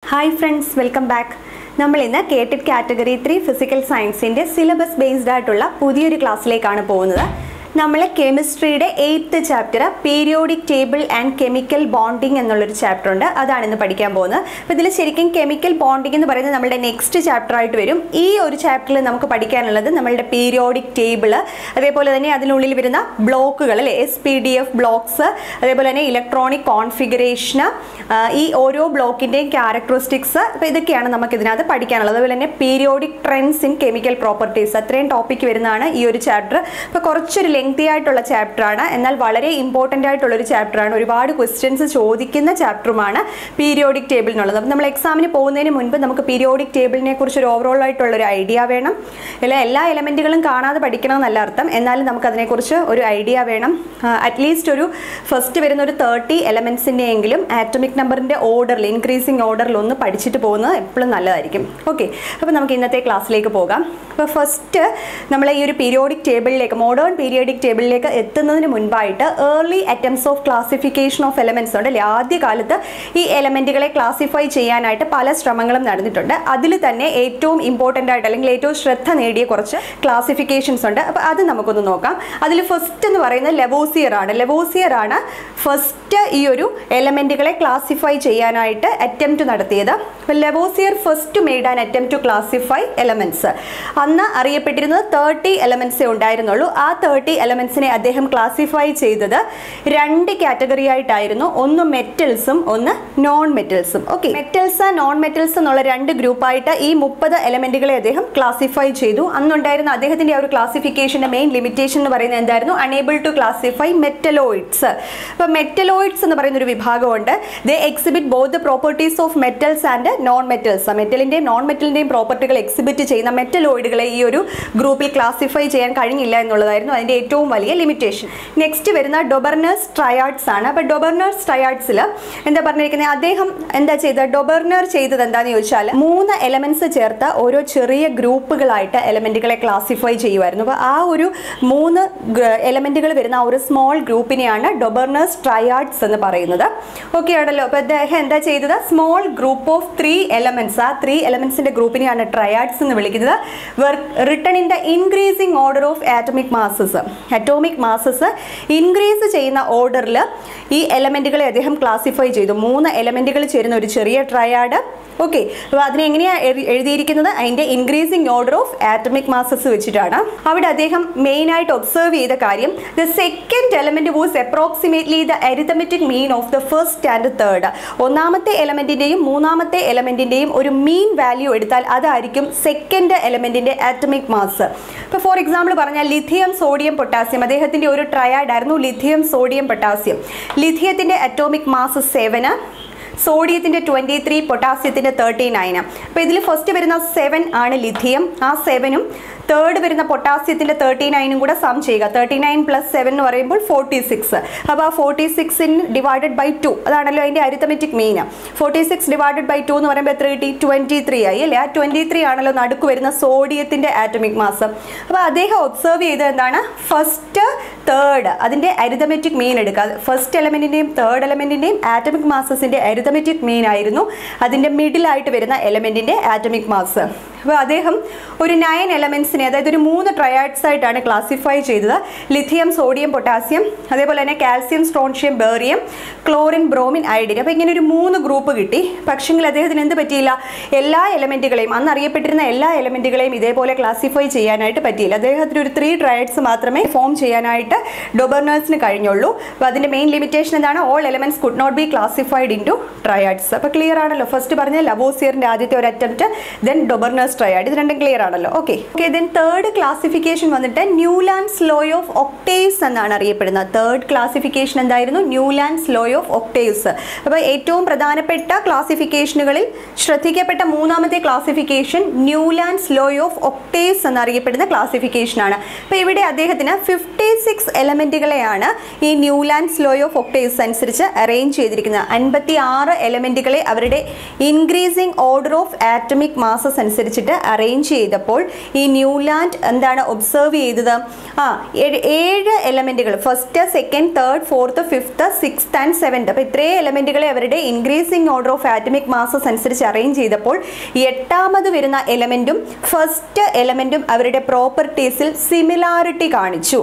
Hi friends, welcome back. നമ്മൾ ഇന്ന് കേട്ടഡ് category 3 physical സയൻസിന്റെ സിലബസ് ബേസ്ഡ് ആയിട്ടുള്ള പുതിയൊരു ക്ലാസ്സിലേക്കാണ് പോകുന്നത്. നമ്മൾ കെമിസ്ട്രിയുടെ 8th chapter periodic table and chemical bonding എന്നുള്ളൊരു ചാപ്റ്റർ ഉണ്ട്. അതാണ് ഇന്ന് പഠിക്കാൻ പോകുന്നത്. അപ്പോൾ ഇതിൽ ശരിക്കും കെമിക്കൽ ബോണ്ടിങ് എന്ന് പറയുന്നത് നമ്മുടെ നെക്സ്റ്റ് ചാപ്റ്റർ ആയിട്ട് വരും. ഈ ഒരു ചാപ്റ്ററിൽ നമുക്ക് പഠിക്കാനുള്ളത് നമ്മളുടെ പീരിയോഡിക് ടേബിൾ, അതേപോലെ തന്നെ അതിനുള്ളിൽ വരുന്ന ബ്ലോക്കുകൾ അല്ലേ, SPDF ബ്ലോക്സ്, അതേപോലെ തന്നെ ഇലക്ട്രോണിക് കോൺഫിഗറേഷൻ, ഈ ഓരോ ബ്ലോക്കിൻ്റെയും ക്യാരക്ടറിസ്റ്റിക്സ്, അപ്പോൾ ഇതൊക്കെയാണ് നമുക്ക് ഇതിനകത്ത് പഠിക്കാനുള്ളത്. അതുപോലെ തന്നെ periodic trends in chemical properties, അത്രയും ടോപ്പിക്ക് വരുന്നതാണ് ഈ ഒരു ചാപ്റ്റർ. അപ്പോൾ കുറച്ചൊരു ലെങ്തി ആയിട്ടുള്ള ചാപ്റ്റർ ആണ്, എന്നാൽ വളരെ ഇമ്പോർട്ടൻ്റ് ആയിട്ടുള്ളൊരു ചാപ്റ്റർ ആണ്. ഒരുപാട് ക്വസ്റ്റ്യൻസ് ചോദിക്കുന്ന ചാപ്റ്ററുമാണ് പീരിയോഡിക് ടേബിൾ എന്നുള്ളത്. അപ്പോൾ നമ്മൾ എക്സാമിന് പോകുന്നതിന് മുൻപ് നമുക്ക് പീരിയോഡിക് ടേബിളിനെ കുറിച്ച് ഒരു ഓവറോൾ ആയിട്ടുള്ളൊരു ഐഡിയ വേണം. എല്ലാ എലമെൻറ്റുകളും കാണാതെ പഠിക്കണം എന്നല്ല അർത്ഥം, എന്നാലും നമുക്ക് അതിനെക്കുറിച്ച് ഒരു ഐഡിയ വേണം. അറ്റ്ലീസ്റ്റ് ഒരു ഫസ്റ്റ് വരുന്ന ഒരു 30 എലമെൻസിൻ്റെ എങ്കിലും ആറ്റോമിക് നമ്പറിൻ്റെ ഓർഡറിൽ, ഇൻക്രീസിങ് ഓർഡറിൽ ഒന്ന് പഠിച്ചിട്ട് പോകുന്നത് എപ്പോഴും നല്ലതായിരിക്കും. ഓക്കെ, അപ്പോൾ നമുക്ക് ഇന്നത്തെ ക്ലാസ്സിലേക്ക് പോകാം. അപ്പോൾ ഫസ്റ്റ് നമ്മൾ ഈ ഒരു പീരിയോഡിക് ടേബിളിലേക്ക്, മോഡേൺ പീരിയോഡിക് ടേബിളിലേക്ക് എത്തുന്നതിന് മുൻപായിട്ട് early attempts of classification of elements ഉണ്ട് അല്ലേ. ആദ്യകാലത്ത് ഈ എലമെൻറ്റുകളെ ക്ലാസിഫൈ ചെയ്യാനായിട്ട് പല ശ്രമങ്ങളും നടന്നിട്ടുണ്ട്. അതിൽ തന്നെ ഏറ്റവും ഇമ്പോർട്ടൻ്റ് ആയിട്ട് അല്ലെങ്കിൽ ഏറ്റവും ശ്രദ്ധ നേടിയ കുറച്ച് ക്ലാസിഫിക്കേഷൻസ് ഉണ്ട്. അപ്പോൾ അത് നമുക്കൊന്ന് നോക്കാം. അതിൽ ഫസ്റ്റ് എന്ന് പറയുന്നത് ലെവോസിയർ ആണ് ഫസ്റ്റ് ഈ ഒരു എലമെൻറ്റുകളെ ക്ലാസിഫൈ ചെയ്യാനായിട്ട് അറ്റംപ്റ്റ് നടത്തിയത്. അപ്പോൾ Lavoisier first made an attempt to classify elements. അന്ന് അറിയപ്പെട്ടിരുന്നത് 30 എലമെൻറ്റ്സേ ഉണ്ടായിരുന്നുള്ളൂ. ആ 30 എലമെൻറ്റ്സിനെ അദ്ദേഹം ക്ലാസിഫൈ ചെയ്തത് 2 കാറ്റഗറി ആയിട്ടായിരുന്നു. ഒന്ന് മെറ്റൽസും ഒന്ന് നോൺ മെറ്റൽസും. ഓക്കെ, മെറ്റൽസ് നോൺ മെറ്റൽസ് എന്നുള്ള 2 ഗ്രൂപ്പായിട്ട് ഈ 30 എലമെൻറ്റുകളെ അദ്ദേഹം ക്ലാസിഫൈ ചെയ്തു. അന്നുണ്ടായിരുന്ന അദ്ദേഹത്തിൻ്റെ ആ ഒരു ക്ലാസിഫിക്കേഷൻ്റെ മെയിൻ ലിമിറ്റേഷൻ എന്ന് പറയുന്നത് എന്തായിരുന്നു? Unable to classify metalloids. അപ്പോൾ മെറ്റലോയിഡ്സ് എന്ന് പറയുന്ന ഒരു വിഭാഗമുണ്ട്. They exhibit both the properties of metals and non metals. മെറ്റലിൻ്റെയും നോൺ മെറ്റലിൻ്റെയും പ്രോപ്പർട്ടികൾ എക്സിബിറ്റ് ചെയ്യുന്ന മെറ്റലോയിഡുകളെ ഈ ഒരു ഗ്രൂപ്പിൽ ക്ലാസിഫൈ ചെയ്യാൻ കഴിഞ്ഞില്ല എന്നുള്ളതായിരുന്നു അതിൻ്റെ ഏറ്റവും വലിയ ലിമിറ്റേഷൻ. നെക്സ്റ്റ് വരുന്ന ഡൊബർനേഴ്സ് ട്രയാഡ്സ് ആണ്. അപ്പോൾ ഡൊബർനേഴ്സ് ട്രയാഡ്സിൽ എന്താ പറഞ്ഞിരിക്കുന്നത്? അദ്ദേഹം എന്താ ചെയ്തത്? ഡൊബർനർ ചെയ്തത് എന്താണെന്ന് ചോദിച്ചാൽ 3 എലമെൻറ്റ്സ് ചേർത്ത് ഓരോ ചെറിയ ഗ്രൂപ്പുകളായിട്ട് എലമെൻറ്റുകളെ ക്ലാസിഫൈ ചെയ്യുമായിരുന്നു. അപ്പോൾ ആ ഒരു 3 എലമെൻറ്റുകൾ വരുന്ന ആ ഒരു സ്മോൾ ഗ്രൂപ്പിനെയാണ് ഡൊബർനേഴ്സ് ട്രയാഡ്സ് എന്ന് പറയുന്നത്. ഓക്കെ ആണല്ലോ. അപ്പോൾ അദ്ദേഹം എന്താ ചെയ്തത്? സ്മോൾ ഗ്രൂപ്പ് ഓഫ് 3 എലമെൻറ്റ്സ്, ആ 3 എലമെൻറ്റ്സിൻ്റെ ഗ്രൂപ്പിനെയാണ് ട്രയാഡ്സ് എന്ന് വിളിക്കുന്നത്. Written in the increasing order of atomic masses. Atomic masses increase ചെയ്യുന്ന ഓർഡറിൽ ഈ എലമെൻറ്റുകളെ അദ്ദേഹം ക്ലാസിഫൈ ചെയ്തു. 3 എലമെൻറ്റുകൾ ചേരുന്ന ഒരു ചെറിയ ട്രയാഡ്. ഓക്കെ, അപ്പോൾ അതിനെ എങ്ങനെയാണ് എഴുതിയിരിക്കുന്നത്? അതിൻ്റെ increasing order of atomic masses വെച്ചിട്ടാണ്. അവിടെ അദ്ദേഹം മെയിനായിട്ട് ഒബ്സർവ് ചെയ്ത കാര്യം, the second element was approximately the arithmetic mean of the first and third. ഒന്നാമത്തെ എലമെൻറ്റിൻ്റെയും മൂന്നാമത്തെ എലമെൻറ്റിൻ്റെയും ഒരു മീൻ വാല്യൂ എടുത്താൽ അതായിരിക്കും സെക്കൻഡ് എലമെൻറ്റിൻ്റെ ആറ്റോമിക് മാസ്. ഇപ്പോൾ ഫോർ എക്സാമ്പിൾ പറഞ്ഞാൽ ലിഥിയം, സോഡിയം, പൊട്ടാസ്യം. അദ്ദേഹത്തിൻ്റെ ഒരു ട്രയാഡ് ആയിരുന്നു ലിഥിയം, സോഡിയം, പൊട്ടാസ്യം. ലിഥിയത്തിൻ്റെ അറ്റോമിക് മാസ് 7, സോഡിയത്തിൻ്റെ 23, പൊട്ടാസ്യത്തിൻ്റെ 39. അപ്പോൾ ഇതിൽ ഫസ്റ്റ് വരുന്ന 7 ആണ് ലിഥിയം. ആ 7ഉം തേർഡ് വരുന്ന പൊട്ടാസ്യത്തിൻ്റെ 39ഉം കൂടെ സം ചെയ്യുക. 39 + 7 എന്ന് പറയുമ്പോൾ 46. അപ്പോൾ ആ 46 ഡിവൈഡഡ് ബൈ 2, അതാണല്ലോ അതിൻ്റെ അരിത്തമെറ്റിക് മീൻ. 46 ഡിവൈഡഡ് ബൈ 2 എന്ന് പറയുമ്പോൾ എത്ര കിട്ടി? 23 ആയി അല്ലേ. ആ 23 ആണല്ലോ നടുക്ക് വരുന്ന സോഡിയത്തിൻ്റെ ആറ്റോമിക് മാസ്. അപ്പോൾ അദ്ദേഹം ഒബ്സർവ് ചെയ്തത് എന്താണ്? ഫസ്റ്റ് തേർഡ് അതിൻ്റെ അരിത്തമെറ്റിക് മീൻ എടുക്കുക. ഫസ്റ്റ് എലമെൻറ്റിൻ്റെയും തേർഡ് എലമെൻറ്റിൻ്റെയും ആറ്റോമിക് മാസസിൻ്റെ അരിത്തമെറ്റിക് മീൻ ആയിരുന്നു അതിൻ്റെ മിഡിലായിട്ട് വരുന്ന എലമെൻറ്റിൻ്റെ ആറ്റോമിക് മാസ്. അപ്പോൾ അദ്ദേഹം ഒരു 9 എലമെൻറ്റ്സിനെ, അതായത് ഒരു 3 ട്രയാഡ്സ് ആയിട്ടാണ് ക്ലാസിഫൈ ചെയ്തത്. ലിഥിയം, സോഡിയം, പൊട്ടാസ്യം, അതേപോലെ തന്നെ calcium, strontium, barium, chlorine, bromine, iodine. അപ്പോൾ ഇങ്ങനെ ഒരു 3 ഗ്രൂപ്പ് കിട്ടി. പക്ഷെങ്കിൽ അദ്ദേഹത്തിന് എന്ത് പറ്റിയില്ല? എല്ലാ എലമെൻറ്റുകളെയും, അന്ന് അറിയപ്പെട്ടിരുന്ന എല്ലാ എലമെൻറ്റുകളെയും ഇതേപോലെ ക്ലാസിഫൈ ചെയ്യാനായിട്ട് പറ്റിയില്ല. അദ്ദേഹത്തിന് ഒരു 3 ട്രയാഡ്സ് മാത്രമേ ഫോം ചെയ്യാനായിട്ട് ഡൊബർനേഴ്സിന് കഴിഞ്ഞുള്ളൂ. അപ്പോൾ അതിൻ്റെ മെയിൻ ലിമിറ്റേഷൻ എന്താണ്? All elements could not be classified into triads. അപ്പോൾ ക്ലിയർ ആണല്ലോ. ഫസ്റ്റ് പറഞ്ഞ ലവോസിയറിൻ്റെ ആദ്യത്തെ ഒരു അറ്റംപ്റ്റ്, ദെൻ ഡൊബർനേഴ്സ് ട്രയാഡ്. ഇത് രണ്ടും ക്ലിയർ ആണല്ലോ. ഓക്കെ, ദെൻ തേർഡ് ക്ലാസിഫിക്കേഷൻ വന്നിട്ട് ന്യൂലാൻഡ്സ് ലോ ഓഫ് ഒക്ടേവ്സ് എന്നാണ് അറിയപ്പെടുന്നത്. തേർഡ് ക്ലാസിഫിക്കേഷൻ എന്തായിരുന്നു? Newlands law of octaves. അപ്പോൾ ഏറ്റവും പ്രധാനപ്പെട്ട ക്ലാസിഫിക്കേഷനുകളിൽ ശ്രദ്ധിക്കപ്പെട്ട 3ാമത്തെ classification Newlands law of octaves എന്നറിയപ്പെടുന്ന ക്ലാസിഫിക്കേഷനാണ്. അപ്പോൾ ഇവിടെ അദ്ദേഹത്തിന് 56 എലമെൻറ്റുകളെയാണ് ഈ ന്യൂലാൻഡ്സ് ലോ ഓഫ് ഒക്ടേവ്സ് അനുസരിച്ച് അറേഞ്ച് ചെയ്തിരിക്കുന്നത്. 56 എലമെൻറ്റുകളെ അവരുടെ increasing order of atomic masses അനുസരിച്ച് അനുസരിച്ചിട്ട് അറേഞ്ച് ചെയ്തപ്പോൾ ഈ ന്യൂലാൻഡ് എന്താണ് ഒബ്സർവ് ചെയ്തത്? 7 എലമെൻറ്റുകൾ, first, second, third, fourth, fifth, sixth and seventh. അപ്പോൾ ഇത്രയും എലമെൻറ്റുകളെ അവരുടെ increasing order of atomic masses അനുസരിച്ച് അറേഞ്ച് ചെയ്തപ്പോൾ 8ാമത് വരുന്ന എലമെൻറ്റും ഫസ്റ്റ് എലമെൻറ്റും അവരുടെ പ്രോപ്പർട്ടീസിൽ സിമിലാരിറ്റി കാണിച്ചു.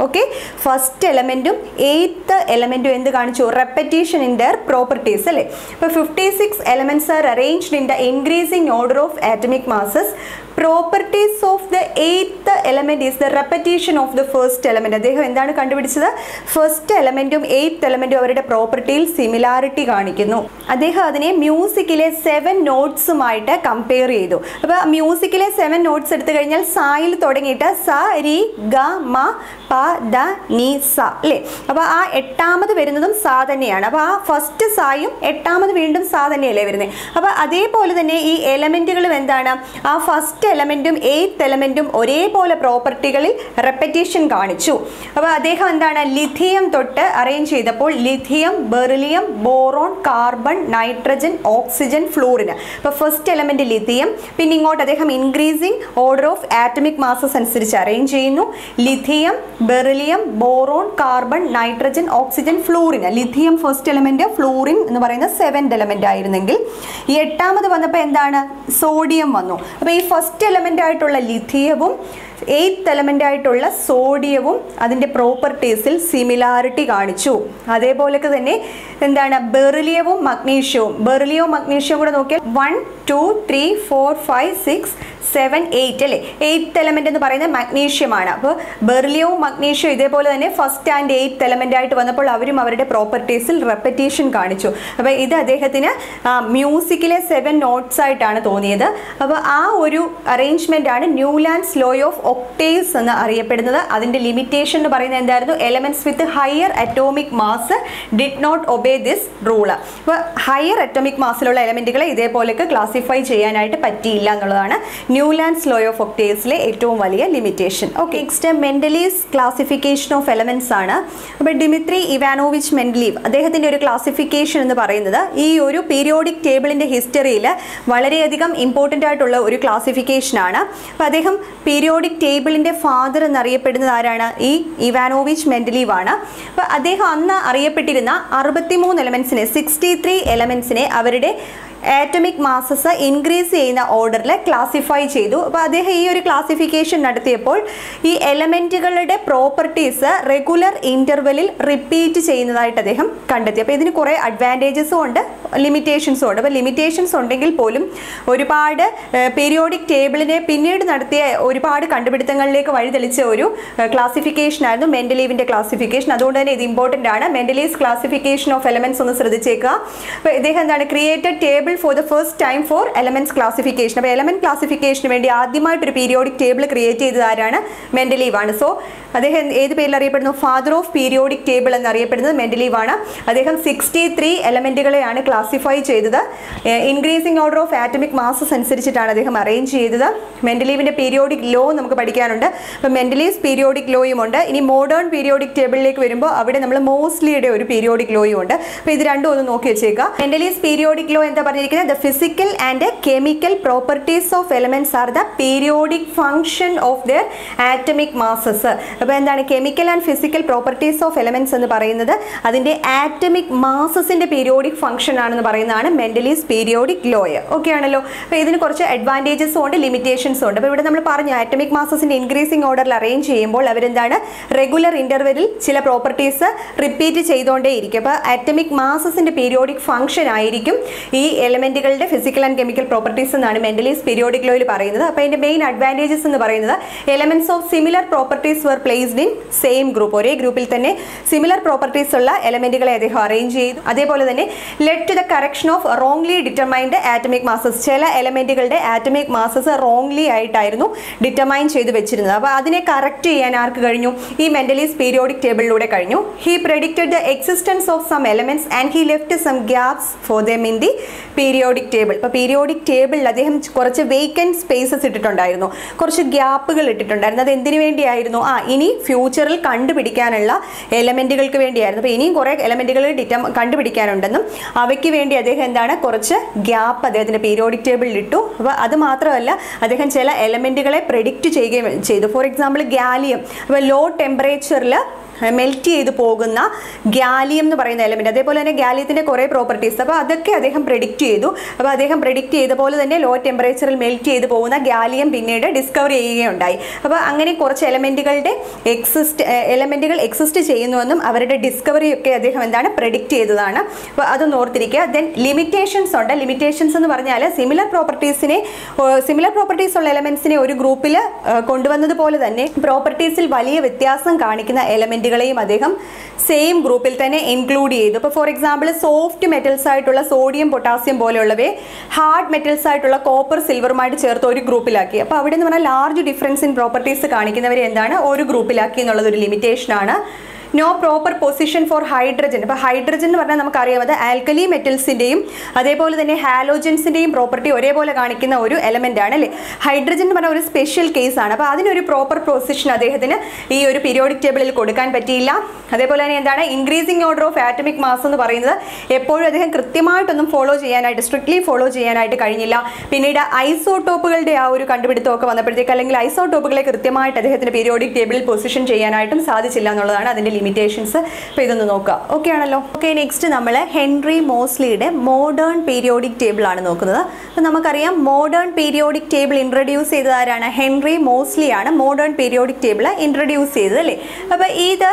ഓക്കെ, ഫസ്റ്റ് എലമെൻറ്റും 8th എലമെൻറ്റും എന്ത് കാണിച്ചു? റെപ്പറ്റീഷൻ ഇൻ ദർ പ്രോപ്പർട്ടീസ് അല്ലേ. ഇപ്പോൾ 56 elements are arranged in the increasing order of atomic masses. Properties of the 8th element is the repetition of the first element. അദ്ദേഹം എന്താണ് കണ്ടുപിടിച്ചത്? ഫസ്റ്റ് എലമെൻറ്റും 8th എലമെൻറ്റും അവരുടെ പ്രോപ്പർട്ടിയിൽ സിമിലാരിറ്റി കാണിക്കുന്നു. അദ്ദേഹം അതിനെ മ്യൂസിക്കിലെ 7 നോട്ട്സുമായിട്ട് കമ്പയർ ചെയ്തു. അപ്പോൾ മ്യൂസിക്കിലെ 7 നോട്ട്സ് എടുത്തു കഴിഞ്ഞാൽ സായിൽ തുടങ്ങിയിട്ട് സ, രി, ഗ, മ, പ, ദ, നി, സ അല്ലേ. അപ്പോൾ ആ 8ാമത് വരുന്നതും സ തന്നെയാണ്. അപ്പോൾ ആ ഫസ്റ്റ് സായും 8ാമത് വീണ്ടും സ തന്നെയല്ലേ വരുന്നത്. അപ്പോൾ അതേപോലെ തന്നെ ഈ എലമെൻറ്റുകളും എന്താണ്? ആ ഫസ്റ്റ് എലമെൻറ്റും 8th എലമെൻറ്റും ഒരേപോലെ പ്രോപ്പർട്ടികളിൽ റെപ്പറ്റീഷൻ കാണിച്ചു. അപ്പോൾ അദ്ദേഹം എന്താണ് ലിഥിയം തൊട്ട് അറേഞ്ച് ചെയ്തപ്പോൾ lithium, beryllium, boron, carbon, nitrogen, oxygen, fluorine. അപ്പോൾ ഫസ്റ്റ് എലമെൻറ്റ് ലിഥിയം, പിന്നെ ഇങ്ങോട്ട് അദ്ദേഹം increasing order of atomic masses അനുസരിച്ച് അറേഞ്ച് ചെയ്യുന്നു. Lithium, beryllium, boron, carbon, nitrogen, oxygen, fluorine. Lithium first element, fluorine എന്ന് പറയുന്ന 7th എലമെൻറ്റ് ആയിരുന്നെങ്കിൽ ഈ 8ാമത് വന്നപ്പോൾ എന്താണ്? സോഡിയം വന്നു. അപ്പോൾ ഈ ഫസ്റ്റ് എലമെൻ്റ് ആയിട്ടുള്ള ലിഥിയവും 8th എലമെൻ്റ് ആയിട്ടുള്ള സോഡിയവും അതിൻ്റെ പ്രോപ്പർട്ടീസിൽ സിമിലാരിറ്റി കാണിച്ചു. അതേപോലൊക്കെ തന്നെ എന്താണ് ബെറിലിയവും മഗ്നീഷ്യവും. ബെറിലിയവും മഗ്നീഷ്യവും കൂടെ നോക്കിയാൽ 1, 2, 3, 4, 5, 6, 7, 8 അല്ലേ. 8th എലമെൻ്റ് എന്ന് പറയുന്നത് മഗ്നീഷ്യമാണ്. അപ്പോൾ ബെറിലിയവും മഗ്നീഷ്യവും ഇതേപോലെ തന്നെ ഫസ്റ്റ് ആൻഡ് 8th എലമെൻ്റ് ആയിട്ട് വന്നപ്പോൾ അവരും അവരുടെ പ്രോപ്പർട്ടീസിൽ റെപ്പറ്റീഷൻ കാണിച്ചു. അപ്പോൾ ഇത് അദ്ദേഹത്തിന് മ്യൂസിക്കിലെ 7 നോട്ട്സ് ആയിട്ടാണ് തോന്നിയത്. അപ്പോൾ ആ ഒരു അറേഞ്ച്മെൻ്റ് ആണ് ന്യൂലാൻഡ്സ് ലോ ഓഫ് ഒക്ടേവ്സ് എന്ന് അറിയപ്പെടുന്നത്. അതിൻ്റെ ലിമിറ്റേഷൻ എന്ന് പറയുന്നത് എന്തായിരുന്നു? Elements with higher atomic mass did not obey this rule. അപ്പോൾ ഹയർ അറ്റോമിക് മാസിലുള്ള എലമെൻറ്റുകളെ ഇതേപോലെയൊക്കെ ക്ലാസിഫൈ ചെയ്യാനായിട്ട് പറ്റിയില്ല എന്നുള്ളതാണ് ന്യൂലാൻഡ്സ് ലോ ഓഫ് ഒക്ടേവ്സിലെ ഏറ്റവും വലിയ limitation. Okay, next Mendeleev's classification of elements ആണ്. അപ്പോൾ ഡിമിത്രി ഇവാനോവിച്ച് മെൻഡലീവ് അദ്ദേഹത്തിൻ്റെ ഒരു ക്ലാസിഫിക്കേഷൻ എന്ന് പറയുന്നത് ഈ ഒരു പീരിയോഡിക് ടേബിളിൻ്റെ ഹിസ്റ്ററിയിൽ വളരെയധികം ഇമ്പോർട്ടൻ്റ് ആയിട്ടുള്ള ഒരു ക്ലാസിഫിക്കേഷനാണ്. അപ്പോൾ അദ്ദേഹം പീരിയോഡിക് ടേബിളിൻ്റെ ഫാദർ എന്നറിയപ്പെടുന്നത് ആരാണ്? ഈ ഇവാനോവിച്ച് മെൻഡലീവ് ആണ്. അപ്പോൾ അദ്ദേഹം അന്ന് അറിയപ്പെട്ടിരുന്ന 63 എലമെൻസിനെ 63 എലമെൻസിനെ അവരുടെ ആറ്റമിക് മാസസ് ഇൻക്രീസ് ചെയ്യുന്ന ഓർഡറിൽ ക്ലാസിഫൈ ചെയ്തു. അപ്പോൾ അദ്ദേഹം ഈ ഒരു ക്ലാസിഫിക്കേഷൻ നടത്തിയപ്പോൾ ഈ എലമെൻറ്റുകളുടെ പ്രോപ്പർട്ടീസ് റെഗുലർ ഇൻ്റർവെല്ലിൽ റിപ്പീറ്റ് ചെയ്യുന്നതായിട്ട് അദ്ദേഹം കണ്ടെത്തി. അപ്പോൾ ഇതിന് കുറേ അഡ്വാൻറ്റേജസും ഉണ്ട്, ലിമിറ്റേഷൻസും ഉണ്ട്. അപ്പോൾ ലിമിറ്റേഷൻസ് ഉണ്ടെങ്കിൽ പോലും ഒരുപാട് പീരിയോഡിക് ടേബിളിനെ പിന്നീട് നടത്തിയ ഒരുപാട് കണ്ടുപിടുത്തങ്ങളിലേക്ക് വഴിതെളിച്ച ഒരു ക്ലാസിഫിക്കേഷൻ ആയിരുന്നു മെൻഡലീവിൻ്റെ ക്ലാസിഫിക്കേഷൻ. അതുകൊണ്ട് തന്നെ ഇത് ഇമ്പോർട്ടൻ്റ് ആണ്. മെൻഡലീവ്സ് ക്ലാസിഫിക്കേഷൻ ഓഫ് എലമെൻറ്റ്സ് ഒന്ന് ശ്രദ്ധിച്ചേക്കുക. അപ്പോൾ ഇദ്ദേഹം എന്താണ് created table for the first time for elements classification. അപ്പോൾ എലമെൻറ്റ് ക്ലാസിഫിക്കേഷന് വേണ്ടി ആദ്യമായിട്ടൊരു പീരിയോഡിക് ടേബിൾ ക്രിയേറ്റ് ചെയ്തത് ആരാണ്? മെൻഡലീവ് ആണ്. സോ അദ്ദേഹം ഏത് പേരിൽ അറിയപ്പെടുന്നു? ഫാദർ ഓഫ് പീരിയോഡിക് ടേബിൾ എന്നറിയപ്പെടുന്നത് മെൻഡലീവ് ആണ്. അദ്ദേഹം 63 എലമെൻറ്റുകളെയാണ് ക്ലാസിഫൈ ചെയ്തത്. Increasing order of atomic masses അനുസരിച്ചിട്ടാണ് അദ്ദേഹം അറേഞ്ച് ചെയ്തത്. മെൻഡലീവിൻ്റെ പീരിയോഡിക് ലോ നമുക്ക് പഠിക്കാനുണ്ട്. അപ്പോൾ മെൻഡലീവ്സ് പീരിയോഡിക് ലോയും ഉണ്ട്. ഇനി മോഡേൺ പീരിയോഡിക് ടേബിളിലേക്ക് വരുമ്പോൾ അവിടെ നമ്മൾ മോസ്ലിയുടെ ഒരു പീരിയോഡിക് ലോയും ഉണ്ട്. അപ്പോൾ ഇത് രണ്ടും ഒന്ന് നോക്കി വെച്ചേക്കുക. മെൻഡലീവ്സ് പീരിയോഡിക് ലോ എന്താ പറഞ്ഞിരിക്കുന്നത്? The physical and chemical properties of elements are the periodic function of their atomic masses. അപ്പോൾ എന്താണ് chemical and physical properties of elements എന്ന് പറയുന്നത് അതിൻ്റെ ആറ്റമിക് മാസസിൻ്റെ പീരിയോഡിക് ഫംഗ്ഷൻ ആണെന്ന് പറയുന്നതാണ് മെൻഡലീവ്സ് പീരിയോഡിക് ലോയ്. ഓക്കെ ആണല്ലോ. അപ്പോൾ ഇതിന് കുറച്ച് അഡ്വാൻറ്റേജസും ഉണ്ട്, ലിമിറ്റേഷൻസും ഉണ്ട്. അപ്പോൾ ഇവിടെ നമ്മൾ പറഞ്ഞു ആറ്റമിക് മാസസിൻ്റെ ഇൻക്രീസിങ് ഓർഡറിൽ അറേഞ്ച് ചെയ്യുമ്പോൾ അവരെന്താണ് റെഗുലർ ഇൻ്റർവെല്ലിൽ ചില പ്രോപ്പർട്ടീസ് റിപ്പീറ്റ് ചെയ്തുകൊണ്ടേയിരിക്കും. അപ്പോൾ ആറ്റമിക് മാസസിൻ്റെ പീരിയോഡിക് ഫംഗ്ഷൻ ആയിരിക്കും ഈ എലമെൻറ്റുകളുടെ ഫിസിക്കൽ ആൻഡ് കെമിക്കൽ പ്രോപ്പർട്ടീസ് എന്നാണ് മെൻഡലീവ്സ് പീരിയോഡിക് ലോയിൽ പറയുന്നത്. അപ്പോൾ അതിൻ്റെ മെയിൻ അഡ്വാൻറ്റേജസ് എന്ന് പറയുന്നത് elements of similar properties were placed in same group. ഒരേ ഗ്രൂപ്പിൽ തന്നെ സിമിലർ പ്രോപ്പർട്ടീസ് ഉള്ള എലമെൻറ്റുകളെ അദ്ദേഹം അറേഞ്ച് ചെയ്തു. അതേപോലെ തന്നെ led to the correction of wrongly determined atomic masses. ചില എലമെൻറ്റുകളുടെ ആറ്റമിക് മാസസ് റോങ്ലി ആയിട്ടായിരുന്നു ഡിറ്റർമൈൻ ചെയ്ത് വെച്ചിരുന്നത്. അപ്പോൾ അതിനെ കറക്റ്റ് ചെയ്യാൻ ആർക്ക് കഴിഞ്ഞു? ഈ മെൻഡലീവ്സ് പീരിയോഡിക് ടേബിളിലൂടെ കഴിഞ്ഞു. He predicted the existence of some elements and he left some gaps for them in the periodic table. ഇപ്പോൾ പീരിയോഡിക് ടേബിളിൽ അദ്ദേഹം കുറച്ച് വേക്കൻറ്റ് സ്പേസസ് ഇട്ടിട്ടുണ്ടായിരുന്നു, കുറച്ച് ഗ്യാപ്പുകൾ ഇട്ടിട്ടുണ്ടായിരുന്നു. അത് എന്തിനു വേണ്ടിയായിരുന്നു? ഇനി ഫ്യൂച്ചറിൽ കണ്ടുപിടിക്കാനുള്ള എലമെൻറ്റുകൾക്ക് വേണ്ടിയായിരുന്നു. അപ്പോൾ ഇനിയും കുറേ എലമെൻറ്റുകൾ കണ്ടുപിടിക്കാനുണ്ടെന്നും അവയ്ക്ക് വേണ്ടി അദ്ദേഹം എന്താണ് കുറച്ച് ഗ്യാപ്പ് അദ്ദേഹത്തിൻ്റെ പീരിയോഡിക് ടേബിളിൽ ഇട്ടു. അപ്പോൾ അത് മാത്രമല്ല, അദ്ദേഹം ചില എലമെൻറ്റുകളെ പ്രെഡിക്റ്റ് ചെയ്യുകയും ചെയ്തു. For example gallium. അപ്പോൾ ലോ ടെമ്പറേച്ചറിൽ മെൽറ്റ് ചെയ്ത് പോകുന്ന ഗാലിയം എന്ന് പറയുന്ന എലമെൻറ്റ്, അതേപോലെ തന്നെ ഗാലിയത്തിൻ്റെ കുറേ പ്രോപ്പർട്ടീസ്, അപ്പോൾ അതൊക്കെ അദ്ദേഹം പ്രെഡിക്റ്റ് ചെയ്തു. അപ്പോൾ അദ്ദേഹം പ്രെഡിക്റ്റ് ചെയ്ത പോലെ തന്നെ ലോ ടെമ്പറേച്ചറിൽ മെൽറ്റ് ചെയ്ത് പോകുന്ന ഗാലിയം പിന്നീട് ഡിസ്കവർ ചെയ്യുകയുണ്ടായി. അപ്പോൾ അങ്ങനെ കുറച്ച് എലമെൻറ്റുകൾ എക്സിസ്റ്റ് ചെയ്യുന്നുവെന്നും അവരുടെ ഡിസ്കവറിയൊക്കെ അദ്ദേഹം എന്താണ് പ്രെഡിക്റ്റ് ചെയ്തതാണ്. അപ്പോൾ അതൊന്ന് ഓർത്തിരിക്കുക. ദെൻ ലിമിറ്റേഷൻസ് ഉണ്ട്. ലിമിറ്റേഷൻസ് എന്ന് പറഞ്ഞാൽ സിമിലർ പ്രോപ്പർട്ടീസ് ഉള്ള എലമെൻസിനെ ഒരു ഗ്രൂപ്പിൽ കൊണ്ടുവന്നതുപോലെ തന്നെ പ്രോപ്പർട്ടീസിൽ വലിയ വ്യത്യാസം കാണിക്കുന്ന എലമെൻറ്റുകളെയും അദ്ദേഹം സെയിം ഗ്രൂപ്പിൽ തന്നെ ഇൻക്ലൂഡ് ചെയ്തു. ഇപ്പോൾ ഫോർ എക്സാമ്പിൾ സോഫ്റ്റ് മെറ്റൽസ് ആയിട്ടുള്ള സോഡിയം പൊട്ടാസ്യം പോലെയുള്ളവയെ ഹാർഡ് മെറ്റൽസ് ആയിട്ടുള്ള കോപ്പർ സിൽവറുമായിട്ട് ചേർത്ത് ഒരു ഗ്രൂപ്പിലാക്കി. അപ്പോൾ അവിടെ എന്ന് പറഞ്ഞാൽ ലാർജ് ഡിഫറൻസ് ഇൻ പ്രോപ്പർട്ടീസ് കാണിക്കുന്നവരെ എന്താണ് ഒരു ഗ്രൂപ്പിലാക്കി എന്നുള്ളതൊരു ലിമിറ്റേഷനാണ്. No proper position for hydrogen. ഇപ്പോൾ ഹൈഡ്രജൻ എന്ന് പറഞ്ഞാൽ നമുക്കറിയാം അത് ആൽക്കലി മെറ്റൽസിൻ്റെയും അതേപോലെ തന്നെ ഹാലോജൻസിൻ്റെയും പ്രോപ്പർട്ടി ഒരേപോലെ കാണിക്കുന്ന ഒരു എലമെൻ്റ് ആണ് അല്ലേ. ഹൈഡ്രജൻ എന്ന് പറഞ്ഞാൽ ഒരു സ്പെഷ്യൽ കേസാണ്. അപ്പോൾ അതിനൊരു പ്രോപ്പർ പൊസിഷൻ അദ്ദേഹത്തിന് ഈ ഒരു പീരിയോഡിക് ടേബിളിൽ കൊടുക്കാൻ പറ്റിയില്ല. അതേപോലെ തന്നെ എന്താണ് increasing order of atomic mass എന്ന് പറയുന്നത് എപ്പോഴും അദ്ദേഹം കൃത്യമായിട്ടൊന്നും സ്ട്രിക്ട്ലി ഫോളോ ചെയ്യാനായിട്ട് കഴിഞ്ഞില്ല. പിന്നീട് ഐസോട്ടോപ്പുകളുടെ ആ ഒരു കണ്ടുപിടുത്തമൊക്കെ വന്നപ്പോഴത്തേക്ക്, അല്ലെങ്കിൽ ഐസോട്ടോപ്പുകളെ കൃത്യമായിട്ട് അദ്ദേഹത്തിന് പീരിയോഡിക് ടേബിളിൽ പൊസിഷൻ ചെയ്യാനായിട്ടും സാധിച്ചില്ല എന്നുള്ളതാണ് അതിൻ്റെ ലിമിറ്റേഷൻസ്. അപ്പോൾ ഇതൊന്ന് നോക്കുക. ഓക്കെ ആണല്ലോ. ഓക്കെ, നെക്സ്റ്റ് നമ്മൾ ഹെൻറി മോസ്ലിയുടെ മോഡേൺ പീരിയോഡിക് ടേബിൾ ആണ് നോക്കുന്നത്. അപ്പോൾ നമുക്കറിയാം മോഡേൺ പീരിയോഡിക് ടേബിൾ ഇൻട്രൊഡ്യൂസ് ചെയ്തത് ആരാണ്? ഹെൻറി മോസ്ലി ആണ് മോഡേൺ പീരിയോഡിക് ടേബിൾ ഇൻട്രൊഡ്യൂസ് ചെയ്തത് അല്ലേ. അപ്പോൾ ഇത്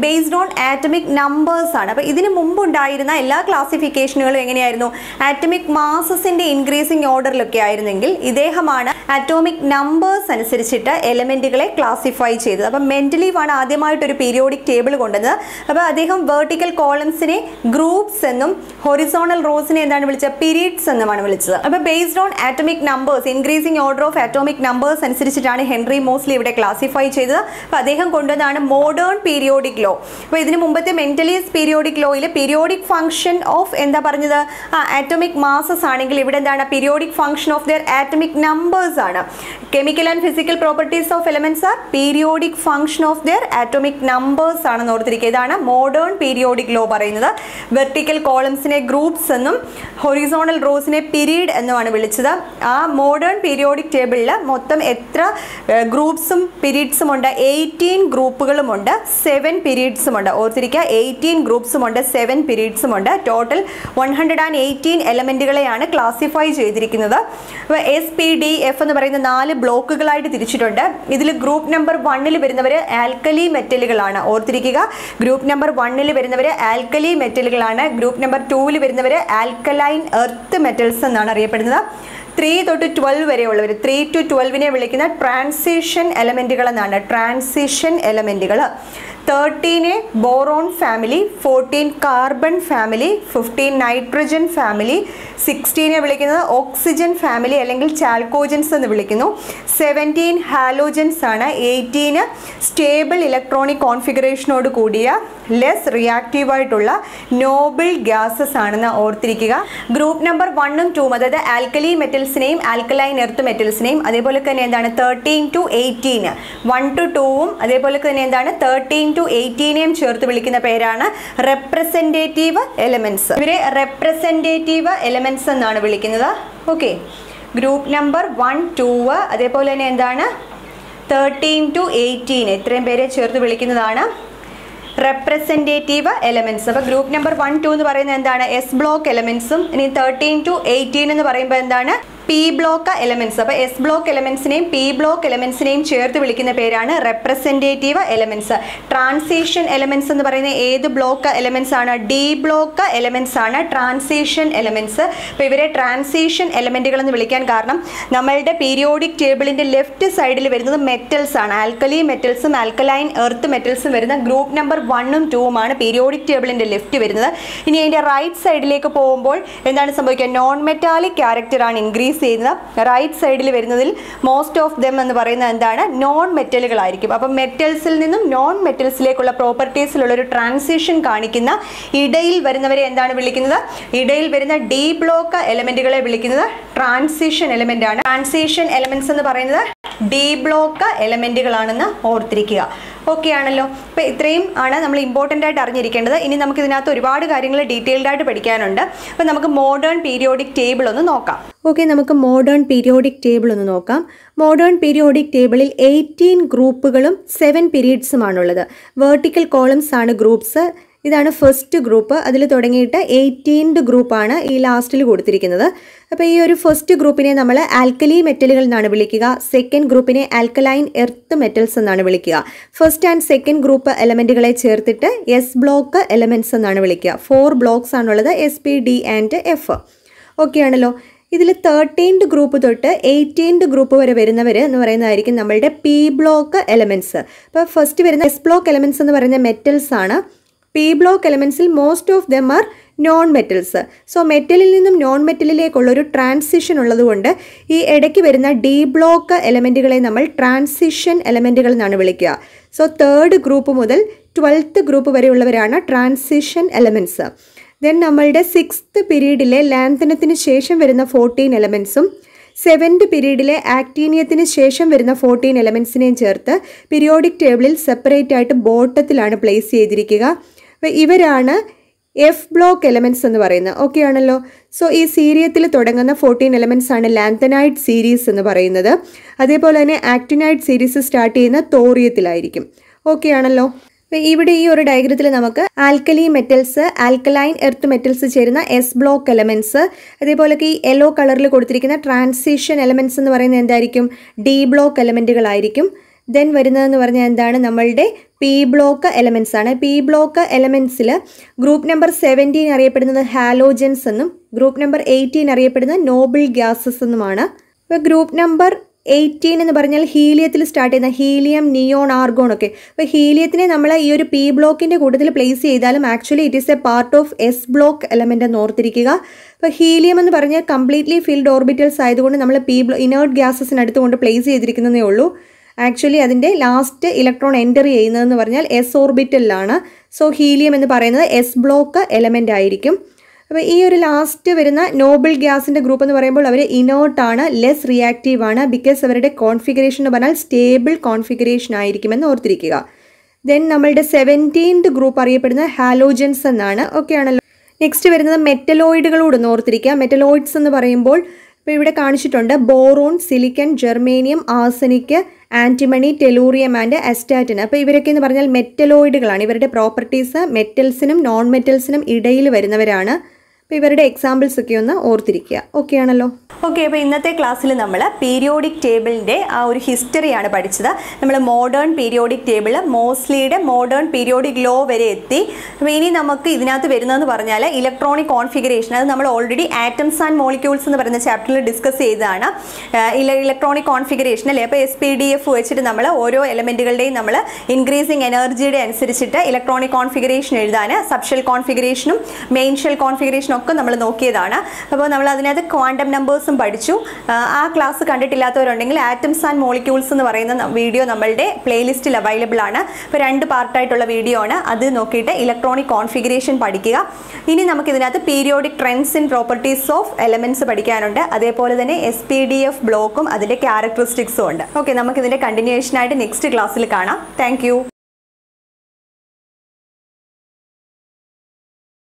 ബേസ്ഡ് ഓൺ ആറ്റമിക് നമ്പേഴ്സ് ആണ്. അപ്പോൾ ഇതിന് മുമ്പുണ്ടായിരുന്ന എല്ലാ ക്ലാസിഫിക്കേഷനുകളും എങ്ങനെയായിരുന്നു? ആറ്റമിക് മാസസിൻ്റെ ഇൻക്രീസിങ് ഓർഡറിലൊക്കെ ആയിരുന്നെങ്കിൽ ഇദ്ദേഹമാണ് ആറ്റോമിക് നമ്പേഴ്സ് അനുസരിച്ചിട്ട് എലമെൻറ്റുകളെ ക്ലാസിഫൈ ചെയ്തത്. അപ്പം മെൻ്റലീവ് ആണ് ആദ്യമായിട്ടൊരു പീരിയോഡിക് ടേബിൾ കൊണ്ടുവന്നത്. അപ്പോൾ അദ്ദേഹം വെർട്ടിക്കൽ കോളംസിനെ ഗ്രൂപ്പ്സ് എന്നും ഹൊറിസോണൽ റോസിനെ എന്താണ് വിളിച്ചത്? പീരീഡ്സ് എന്നുമാണ് വിളിച്ചത്. അപ്പോൾ based on atomic numbers, increasing order of atomic numbers അനുസരിച്ചിട്ടാണ് ഹെൻറി മോസ്ലി ഇവിടെ ക്ലാസിഫൈ ചെയ്തത്. അപ്പോൾ അദ്ദേഹം കൊണ്ടുവന്നതാണ് മോഡേൺ പീരിയോഡിക് ലോ. അപ്പോൾ ഇതിന് മുമ്പത്തെ മെന്റലീസ് പീരിയോഡിക് ലോയിൽ പീരിയോഡിക് ഫംഗ്ഷൻ ഓഫ് എന്താ പറഞ്ഞത്? ആറ്റോമിക് മാസസ് ആണെങ്കിൽ ഇവിടെ എന്താണ്? Periodic function of their atomic numbers ആണ്. Chemical and physical properties of elements are periodic function of their atomic numbers ആണെന്ന് ഓർത്തിരിക്കുക. ഇതാണ് മോഡേൺ പീരിയോഡിക് ലോ പറയുന്നത്. വെർട്ടിക്കൽ കോളംസിനെ ഗ്രൂപ്പ്സ് എന്നും ഹൊറിസോണൽ റോസിനെ പീരീഡ് എന്നുമാണ് വിളിച്ചത്. ആ മോഡേൺ പീരിയോഡിക് ടേബിളിൽ മൊത്തം എത്ര ഗ്രൂപ്പ്സും പീരീഡ്സും ഉണ്ട്? 18 ഗ്രൂപ്പുകളുമുണ്ട്, 7 പീരീഡ്സും ഉണ്ട്. ഓർത്തിരിക്കുക, 18 ഗ്രൂപ്പ്സും ഉണ്ട്, 7 പീരീഡ്സും ഉണ്ട്. ടോട്ടൽ 118 എലമെൻറ്റുകളെയാണ് ക്ലാസിഫൈ ചെയ്തിരിക്കുന്നത്. അപ്പോൾ SPDF എന്ന് പറയുന്ന 4 ബ്ലോക്കുകളായിട്ട് തിരിച്ചിട്ടുണ്ട്. ഇതിൽ ഗ്രൂപ്പ് നമ്പർ 1 വരുന്നവർ ആൽക്കലി മെറ്റലുകളാണ്. ഓർത്തിരിക്കുക, ഗ്രൂപ്പ് നമ്പർ 1 വരുന്നവർ ആൽക്കലി മെറ്റലുകളാണ്. ഗ്രൂപ്പ് നമ്പർ 2 വരുന്നവർ ആൽക്കലൈൻ എർത്ത് മെറ്റൽസ് എന്നാണ് അറിയപ്പെടുന്നത്. 3 തൊട്ട് 12 വരെയുള്ളവർ, 3 to 12 വിളിക്കുന്ന ട്രാൻസിഷൻ എലമെൻറ്റുകൾ എന്നാണ്. ട്രാൻസിഷൻ എലമെൻറ്റുകൾ. 13 boron family, 14 carbon family, 15 nitrogen family, 16 വിളിക്കുന്നത് ഓക്സിജൻ ഫാമിലി അല്ലെങ്കിൽ ചാൽക്കോജൻസ് എന്ന് വിളിക്കുന്നു. 17 ഹാലോജൻസ് ആണ്. 18 സ്റ്റേബിൾ ഇലക്ട്രോണിക് കോൺഫിഗറേഷനോട് കൂടിയ ലെസ് റിയാക്റ്റീവായിട്ടുള്ള നോബിൾ ഗ്യാസസ് ആണെന്ന് ഓർത്തിരിക്കുക. ഗ്രൂപ്പ് നമ്പർ 1 ഉം 2 അതായത് ആൽക്കലി മെറ്റൽസിനെയും ആൽക്കലൈൻ എർത്ത് മെറ്റൽസിനെയും അതേപോലെ തന്നെ എന്താണ് 13 to 18, 1 to 2 അതേപോലെ തന്നെ എന്താണ് 13 to 18 ചേർത്ത് വിളിക്കുന്ന പേരാണ് റെപ്രസെൻറ്റേറ്റീവ് എലമെൻറ്റ്സ്. ഇവരെ റെപ്രസെൻറ്റേറ്റീവ് എലമെൻറ്റ്സ് എന്നാണ് വിളിക്കുന്നത്. ഓക്കെ, ഗ്രൂപ്പ് നമ്പർ 1, 2 അതേപോലെ തന്നെ എന്താണ് 13 to 18 ഇത്രയും പേരെ ചേർത്ത് വിളിക്കുന്നതാണ് റെപ്രസെൻറ്റേറ്റീവ് എലമെൻറ്റ്സ്. അപ്പോൾ ഗ്രൂപ്പ് നമ്പർ 1, 2 എന്ന് പറയുന്നത് എന്താണ്? എസ് ബ്ലോക്ക് എലമെൻറ്റ്സും. ഇനി 13 to 18 എന്ന് പറയുമ്പോൾ എന്താണ്? P block elements. അപ്പോൾ എസ് ബ്ലോക്ക് എലമെൻറ്റ്സിനെയും പി ബ്ലോക്ക് എലമെൻറ്റ്സിനെയും ചേർത്ത് വിളിക്കുന്ന പേരാണ് റെപ്രസെൻറ്റേറ്റീവ് എലമെൻറ്റ്സ്. ട്രാൻസിഷൻ എലമെൻറ്റ്സ് എന്ന് പറയുന്നത് ഏത് ബ്ലോക്ക് എലമെൻറ്റ്സ് ആണ്? ഡി ബ്ലോക്ക് എലമെൻറ്റ്സ് ആണ് ട്രാൻസിഷൻ എലമെൻറ്റ്സ്. അപ്പോൾ ഇവരെ ട്രാൻസിഷൻ എലമെൻറ്റുകൾ എന്ന് വിളിക്കാൻ കാരണം നമ്മളുടെ പീരിയോഡിക് ടേബിളിൻ്റെ ലെഫ്റ്റ് സൈഡിൽ വരുന്നത് മെറ്റൽസ് ആണ്. ആൽക്കലി മെറ്റൽസും ആൽക്കലൈൻ എർത്ത് മെറ്റൽസും വരുന്ന ഗ്രൂപ്പ് നമ്പർ 1 ഉം 2 ആണ് പീരിയോഡിക് ടേബിളിൻ്റെ ലെഫ്റ്റ് വരുന്നത്. ഇനി അതിൻ്റെ റൈറ്റ് സൈഡിലേക്ക് പോകുമ്പോൾ എന്താണ് സംഭവിക്കുക? നോൺ മെറ്റാലിക് ക്യാരക്ടറാണ് ഇൻക്രീസ് റിലീസ് ചെയ്യുന്നത് റൈറ്റ് സൈഡിൽ വരുന്നതിൽ മോസ്റ്റ് ഓഫ് ദം എന്ന് പറയുന്നത് എന്താണ്? നോൺ മെറ്റലുകളായിരിക്കും. അപ്പം മെറ്റൽസിൽ നിന്നും നോൺ മെറ്റൽസിലേക്കുള്ള പ്രോപ്പർട്ടീസിലുള്ള ഒരു ട്രാൻസിഷൻ കാണിക്കുന്ന ഇടയിൽ വരുന്നവരെ എന്താണ് വിളിക്കുന്നത്? ഇടയിൽ വരുന്ന ഡി ബ്ലോക്ക് എലമെന്റുകളെ വിളിക്കുന്നത് ട്രാൻസിഷൻ എലമെന്റ് ആണ്. ട്രാൻസിഷൻ എലമെന്റ്സ് എന്ന് പറയുന്നത് ഡി ബ്ലോക്ക് എലമെന്റുകളാണെന്ന് ഓർത്തിരിക്കുക. ഓക്കെ ആണല്ലോ. അപ്പോൾ ഇത്രയും ആണ് നമ്മൾ ഇമ്പോർട്ടൻ്റ് ആയിട്ട് അറിഞ്ഞിരിക്കേണ്ടത്. ഇനി നമുക്ക് ഇതിനകത്ത് ഒരുപാട് കാര്യങ്ങൾ ഡീറ്റെയിൽഡ് ആയിട്ട് പഠിക്കാനുണ്ട്. അപ്പോൾ നമുക്ക് മോഡേൺ പീരിയോഡിക് ടേബിൾ ഒന്ന് നോക്കാം. ഓക്കെ, നമുക്ക് മോഡേൺ പീരിയോഡിക് ടേബിൾ ഒന്ന് നോക്കാം. മോഡേൺ പീരിയോഡിക് ടേബിളിൽ 18 ഗ്രൂപ്പുകളും 7 പീരീഡ്സുമാണുള്ളത്. വെർട്ടിക്കൽ കോളംസ് ആണ് ഗ്രൂപ്പ്സ്. ഇതാണ് ഫസ്റ്റ് ഗ്രൂപ്പ്. അതിൽ തുടങ്ങിയിട്ട് 18th ഗ്രൂപ്പാണ് ഈ ലാസ്റ്റിൽ കൊടുത്തിരിക്കുന്നത്. അപ്പോൾ ഈ ഒരു ഫസ്റ്റ് ഗ്രൂപ്പിനെ നമ്മൾ ആൽക്കലി മെറ്റലുകൾ എന്നാണ് വിളിക്കുക. സെക്കൻഡ് ഗ്രൂപ്പിനെ ആൽക്കലൈൻ എർത്ത് മെറ്റൽസ് എന്നാണ് വിളിക്കുക. ഫസ്റ്റ് ആൻഡ് സെക്കൻഡ് ഗ്രൂപ്പ് എലമെൻറ്റുകളെ ചേർത്തിട്ട് എസ് ബ്ലോക്ക് എലമെൻറ്റ്സ് എന്നാണ് വിളിക്കുക. 4 ബ്ലോക്സ് ആണുള്ളത്, SP, D and F. Okay ആണല്ലോ. ഇതിൽ 13th ഗ്രൂപ്പ് തൊട്ട് 18th ഗ്രൂപ്പ് വരെ വരുന്നവർ എന്ന് പറയുന്നതായിരിക്കും നമ്മളുടെ പി ബ്ലോക്ക് എലമെൻറ്റ്സ്. അപ്പോൾ ഫസ്റ്റ് വരുന്ന എസ് ബ്ലോക്ക് എലമെൻറ്റ്സ് എന്ന് പറയുന്ന മെറ്റൽസ് ആണ്. പി ബ്ലോക്ക് എലമെൻറ്റ്സിൽ most of them are non metals. So മെറ്റലിൽ നിന്നും നോൺ മെറ്റലിലേക്കുള്ളൊരു ട്രാൻസിഷൻ ഉള്ളതുകൊണ്ട് ഈ ഇടയ്ക്ക് വരുന്ന ഡി ബ്ലോക്ക് എലമെൻറ്റുകളെ നമ്മൾ ട്രാൻസിഷൻ എലമെൻറ്റുകൾ എന്നാണ് വിളിക്കുക. സോ 3rd ഗ്രൂപ്പ് മുതൽ 12th ഗ്രൂപ്പ് വരെയുള്ളവരാണ് ട്രാൻസിഷൻ എലമെൻറ്റ്സ്. ദെൻ നമ്മളുടെ 6th പീരീഡിലെ ലാന്തനത്തിന് ശേഷം വരുന്ന 14 എലമെൻറ്റ്സും 7th പീരീഡിലെ ആക്ടീനിയത്തിന് ശേഷം വരുന്ന 14 എലമെൻറ്റ്സിനെയും ചേർത്ത് പീരിയോഡിക് ടേബിളിൽ സെപ്പറേറ്റ് ആയിട്ട് ബോട്ടത്തിലാണ് പ്ലേസ് ചെയ്തിരിക്കുക. അപ്പോൾ ഇവരാണ് എഫ് ബ്ലോക്ക് എലമെൻറ്റ്സ് എന്ന് പറയുന്നത്. ഓക്കെ ആണല്ലോ. സോ ഈ സീരിയത്തിൽ തുടങ്ങുന്ന 14 എലമെൻറ്റ്സ് ആണ് ലാന്തനൈറ്റ് സീരീസ് എന്ന് പറയുന്നത്. അതേപോലെ തന്നെ ആക്ടിനൈറ്റ് സീരീസ് സ്റ്റാർട്ട് ചെയ്യുന്ന തോറിയത്തിലായിരിക്കും. ഓക്കെ ആണല്ലോ. അപ്പോൾ ഇവിടെ ഈ ഒരു ഡയഗ്രത്തിൽ നമുക്ക് alkali metals, alkaline earth metals ചേരുന്ന എസ് ബ്ലോക്ക് എലമെൻറ്റ്സ്, അതേപോലൊക്കെ ഈ യെല്ലോ കളറിൽ കൊടുത്തിരിക്കുന്ന ട്രാൻസിഷൻ എലമെൻറ്റ്സ് എന്ന് പറയുന്നത് എന്തായിരിക്കും? D block എലമെൻറ്റുകളായിരിക്കും. ദെൻ വരുന്നതെന്ന് പറഞ്ഞാൽ എന്താണ്? നമ്മളുടെ പി ബ്ലോക്ക് എലമെൻറ്റ്സ് ആണ്. പി ബ്ലോക്ക് എലമെൻറ്റ്സിൽ ഗ്രൂപ്പ് നമ്പർ 17 അറിയപ്പെടുന്നത് ഹാലോജൻസ് എന്നും ഗ്രൂപ്പ് നമ്പർ 18 അറിയപ്പെടുന്നത് നോബിൾ ഗ്യാസസ് എന്നുമാണ്. അപ്പോൾ ഗ്രൂപ്പ് നമ്പർ 18 എന്ന് പറഞ്ഞാൽ ഹീലിയത്തിൽ സ്റ്റാർട്ട് ചെയ്യുന്ന ഹീലിയം, നിയോൺ, ആർഗോൺ ഒക്കെ. അപ്പോൾ ഹീലിയത്തിനെ നമ്മൾ ഈ ഒരു പി ബ്ലോക്കിൻ്റെ കൂട്ടത്തിൽ പ്ലേസ് ചെയ്താലും actually it is A part of S block element എന്ന് ഓർത്തിരിക്കുക. അപ്പോൾ ഹീലിയം എന്ന് പറഞ്ഞാൽ കംപ്ലീറ്റ്ലി ഫിൽഡ് ഓർബിറ്റൽസ് ആയതുകൊണ്ട് നമ്മൾ ഇനേർട്ട് ഗ്യാസസിനടുത്ത് കൊണ്ട് പ്ലേസ് ചെയ്തിരിക്കുന്നതേ ഉള്ളൂ. ആക്ച്വലി അതിൻ്റെ ലാസ്റ്റ് ഇലക്ട്രോൺ എൻ്റർ ചെയ്യുന്നതെന്ന് പറഞ്ഞാൽ എസ് ഓർബിറ്റലിലാണ്. സോ ഹീലിയം എന്ന് പറയുന്നത് എസ് ബ്ലോക്ക് എലമെൻ്റ് ആയിരിക്കും. അപ്പോൾ ഈ ഒരു ലാസ്റ്റ് വരുന്ന നോബിൾ ഗ്യാസിൻ്റെ ഗ്രൂപ്പ് എന്ന് പറയുമ്പോൾ അവർ ഇനേർട്ടാണ്, ലെസ് റിയാക്റ്റീവ് ആണ്. ബിക്കോസ് അവരുടെ കോൺഫിഗറേഷൻ എന്ന് പറഞ്ഞാൽ സ്റ്റേബിൾ കോൺഫിഗറേഷൻ ആയിരിക്കുമെന്ന് ഓർത്തിരിക്കുക. ദെൻ നമ്മളുടെ 17th ഗ്രൂപ്പ് അറിയപ്പെടുന്നത് ഹാലോജൻസ് എന്നാണ്. ഓക്കെ ആണല്ലോ. നെക്സ്റ്റ് വരുന്നത് മെറ്റലോയിഡുകളോടൊന്ന് ഓർത്തിരിക്കുക. മെറ്റലോയിഡ്സ് എന്ന് പറയുമ്പോൾ ഇപ്പോൾ ഇവിടെ കാണിച്ചിട്ടുണ്ട് boron, silicon, germanium, arsenic, antimony, tellurium and astatine. അപ്പോൾ ഇവരൊക്കെ എന്ന് പറഞ്ഞാൽ മെറ്റലോയിഡുകളാണ്. ഇവരുടെ പ്രോപ്പർട്ടീസ് മെറ്റൽസിനും നോൺ മെറ്റൽസിനും ഇടയിൽ വരുന്നവരാണ്. അപ്പോൾ ഇവരുടെ എക്സാമ്പിൾസ് ഒക്കെ ഒന്ന് ഓർത്തിരിക്കുക. ഓക്കെ ആണല്ലോ. ഓക്കെ, അപ്പോൾ ഇന്നത്തെ ക്ലാസ്സിൽ നമ്മൾ പീരിയോഡിക് ടേബിളിൻ്റെ ആ ഒരു ഹിസ്റ്ററിയാണ് പഠിച്ചത്. നമ്മൾ മോഡേൺ പീരിയോഡിക് ടേബിൾ, മോസ്ലിയുടെ മോഡേൺ പീരിയോഡിക് ലോ വരെ എത്തി. അപ്പോൾ ഇനി നമുക്ക് ഇതിനകത്ത് വരുന്നതെന്ന് പറഞ്ഞാൽ ഇലക്ട്രോണിക് കോൺഫിഗറേഷൻ. അത് നമ്മൾ ഓൾറെഡി ആറ്റംസ് ആൻഡ് മോളിക്യൂൾസ് എന്ന് പറയുന്ന ചാപ്റ്ററിൽ ഡിസ്കസ് ചെയ്തതാണ്. ഇലക്ട്രോണിക് കോൺഫിഗറേഷൻ അല്ലേ. അപ്പോൾ SPDF വെച്ചിട്ട് നമ്മൾ ഓരോ എലമെൻറ്റുകളുടെയും നമ്മൾ ഇൻക്രീസിങ് എനർജിയുടെ അനുസരിച്ചിട്ട് ഇലക്ട്രോണിക് കോൺഫിഗറേഷൻ എഴുതാൻ സബ്ഷെൽ കോൺഫിഗറേഷനും മെയിൻ ഷെൽ കോൺഫിഗറേഷനും ഒക്കെ നമ്മൾ നോക്കിയതാണ്. അപ്പോൾ നമ്മൾ അതിനകത്ത് ക്വാണ്ടം നമ്പേഴ്സും പഠിച്ചു. ആ ക്ലാസ് കണ്ടിട്ടില്ലാത്തവരുണ്ടെങ്കിൽ ആറ്റംസ് ആൻഡ് മോളിക്യൂൾസ് എന്ന് പറയുന്ന വീഡിയോ നമ്മളുടെ പ്ലേലിസ്റ്റിൽ അവൈലബിൾ ആണ്. ഇപ്പോൾ 2 പാർട്ടായിട്ടുള്ള വീഡിയോ ആണ്. അത് നോക്കിയിട്ട് ഇലക്ട്രോണിക് കോൺഫിഗറേഷൻ പഠിക്കുക. ഇനി നമുക്ക് ഇതിനകത്ത് periodic trends in properties of elements പഠിക്കാനുണ്ട്. അതേപോലെ തന്നെ SPDF ബ്ലോക്കും അതിൻ്റെ ക്യാരക്ടറിസ്റ്റിക്സും ഉണ്ട്. ഓക്കെ, നമുക്കിതിൻ്റെ കണ്ടിന്യൂവേഷനായിട്ട് നെക്സ്റ്റ് ക്ലാസ്സിൽ കാണാം. താങ്ക്